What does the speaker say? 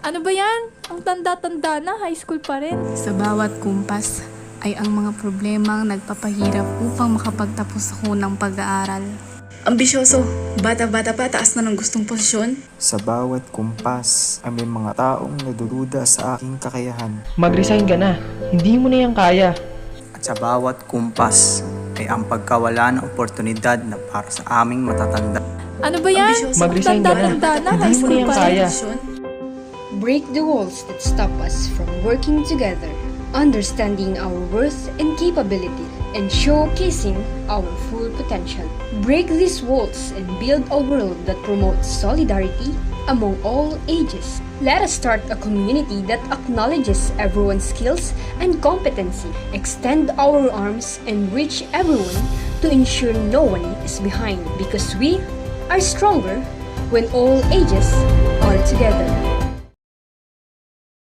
Ano ba yan? Ang tanda-tanda na, high school pa rin. Sa bawat kumpas ay ang mga problemang nagpapahirap upang makapagtapos ako ng pag-aaral. Ambisyoso, bata-bata pa, taas na ng gustong posisyon. Sa bawat kumpas ay may mga taong nadududa sa aking kakayahan. Mag-resign ka na. Hindi mo na yan kaya. At sa bawat kumpas ay ang pagkawala ng oportunidad na para sa aming matatanda. Ano ba yan? Ambisyoso, Mag-resign ka na. Tanda-tanda na, high Hindi mo school na yan pa kaya. rin. Break the walls that stop us from working together, understanding our worth and capability, and showcasing our full potential. Break these walls and build a world that promotes solidarity among all ages. Let us start a community that acknowledges everyone's skills and competency, extend our arms and reach everyone to ensure no one is behind, because we are stronger when all ages are together.